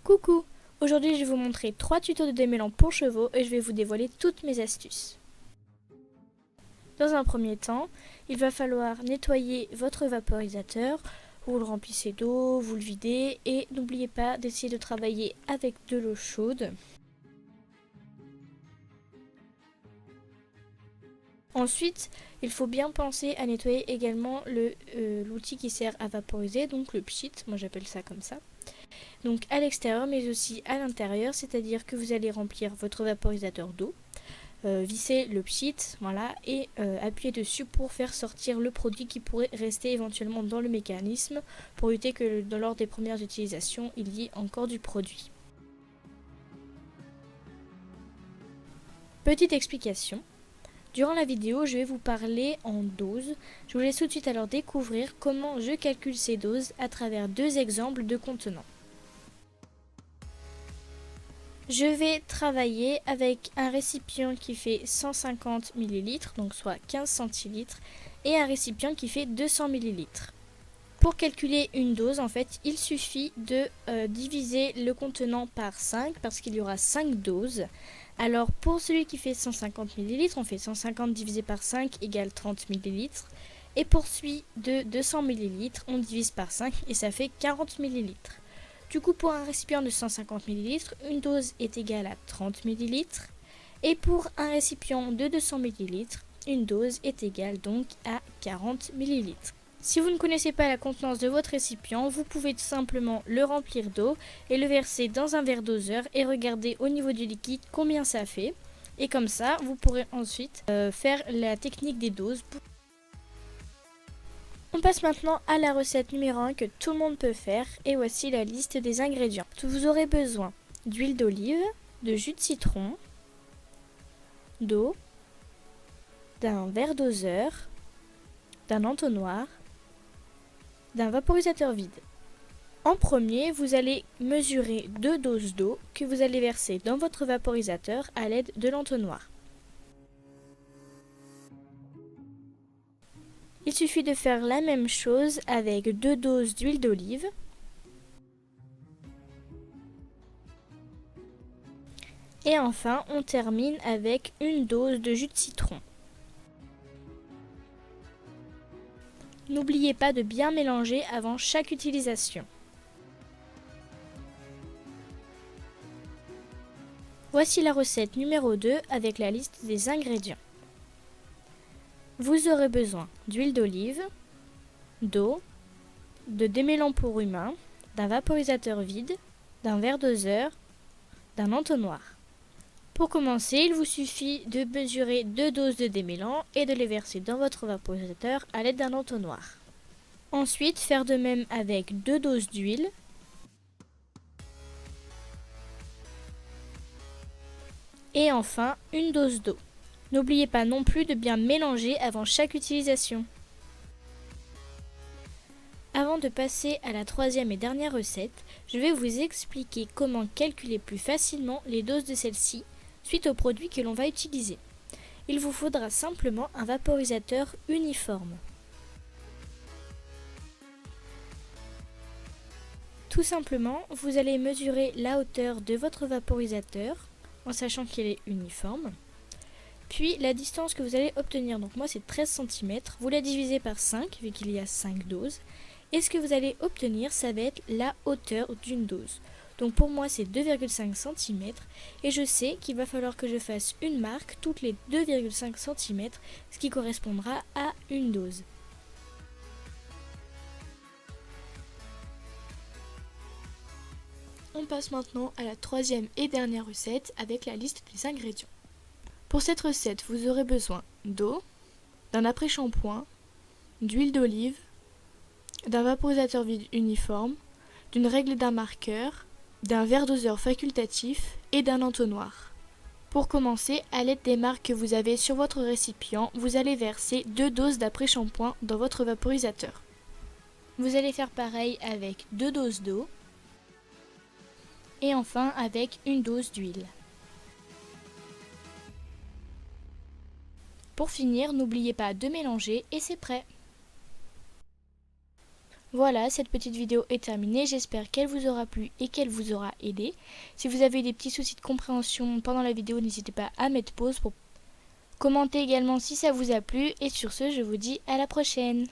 Coucou! Aujourd'hui je vais vous montrer 3 tutos de démêlant pour chevaux et je vais vous dévoiler toutes mes astuces. Dans un premier temps, il va falloir nettoyer votre vaporisateur. Vous le remplissez d'eau, vous le videz et n'oubliez pas d'essayer de travailler avec de l'eau chaude. Ensuite, il faut bien penser à nettoyer également l'outil qui sert à vaporiser, donc le pchit, moi j'appelle ça comme ça. Donc à l'extérieur mais aussi à l'intérieur, c'est-à-dire que vous allez remplir votre vaporisateur d'eau, visser le pchit, voilà, et appuyer dessus pour faire sortir le produit qui pourrait rester éventuellement dans le mécanisme pour éviter que lors des premières utilisations il y ait encore du produit. Petite explication. Durant la vidéo, je vais vous parler en doses. Je vous laisse tout de suite alors découvrir comment je calcule ces doses à travers deux exemples de contenants. Je vais travailler avec un récipient qui fait 150 ml, donc soit 15 centilitres, et un récipient qui fait 200 ml. Pour calculer une dose, en fait, il suffit de diviser le contenant par 5 parce qu'il y aura 5 doses. Alors pour celui qui fait 150 ml, on fait 150 divisé par 5 égale 30 ml. Et pour celui de 200 ml, on divise par 5 et ça fait 40 ml. Du coup, pour un récipient de 150 ml, une dose est égale à 30 ml. Et pour un récipient de 200 ml, une dose est égale donc à 40 ml. Si vous ne connaissez pas la contenance de votre récipient, vous pouvez tout simplement le remplir d'eau et le verser dans un verre doseur et regarder au niveau du liquide combien ça fait. Et comme ça, vous pourrez ensuite faire la technique des doses. On passe maintenant à la recette numéro 1 que tout le monde peut faire et voici la liste des ingrédients. Vous aurez besoin d'huile d'olive, de jus de citron, d'eau, d'un verre doseur, d'un entonnoir, d'un vaporisateur vide. En premier, vous allez mesurer 2 doses d'eau que vous allez verser dans votre vaporisateur à l'aide de l'entonnoir. Il suffit de faire la même chose avec 2 doses d'huile d'olive. Et enfin, on termine avec une dose de jus de citron. N'oubliez pas de bien mélanger avant chaque utilisation. Voici la recette numéro 2 avec la liste des ingrédients. Vous aurez besoin d'huile d'olive, d'eau, de démêlant pour humain, d'un vaporisateur vide, d'un verre doseur, d'un entonnoir. Pour commencer, il vous suffit de mesurer 2 doses de démêlant et de les verser dans votre vaporisateur à l'aide d'un entonnoir. Ensuite, faire de même avec 2 doses d'huile, et enfin une dose d'eau. N'oubliez pas non plus de bien mélanger avant chaque utilisation. Avant de passer à la troisième et dernière recette, je vais vous expliquer comment calculer plus facilement les doses de celle-ci suite au produit que l'on va utiliser. Il vous faudra simplement un vaporisateur uniforme. Tout simplement, vous allez mesurer la hauteur de votre vaporisateur en sachant qu'il est uniforme. Puis la distance que vous allez obtenir, donc moi c'est 13 cm, vous la divisez par 5 vu qu'il y a 5 doses. Et ce que vous allez obtenir, ça va être la hauteur d'une dose. Donc pour moi c'est 2,5 cm et je sais qu'il va falloir que je fasse une marque toutes les 2,5 cm, ce qui correspondra à une dose. On passe maintenant à la troisième et dernière recette avec la liste des ingrédients. Pour cette recette, vous aurez besoin d'eau, d'un après-shampoing, d'huile d'olive, d'un vaporisateur vide uniforme, d'une règle d'un marqueur, d'un verre doseur facultatif et d'un entonnoir. Pour commencer, à l'aide des marques que vous avez sur votre récipient, vous allez verser 2 doses d'après-shampoing dans votre vaporisateur. Vous allez faire pareil avec 2 doses d'eau et enfin avec une dose d'huile. Pour finir, n'oubliez pas de mélanger et c'est prêt. Voilà, cette petite vidéo est terminée. J'espère qu'elle vous aura plu et qu'elle vous aura aidé. Si vous avez eu des petits soucis de compréhension pendant la vidéo, n'hésitez pas à mettre pause pour commenter également si ça vous a plu. Et sur ce, je vous dis à la prochaine.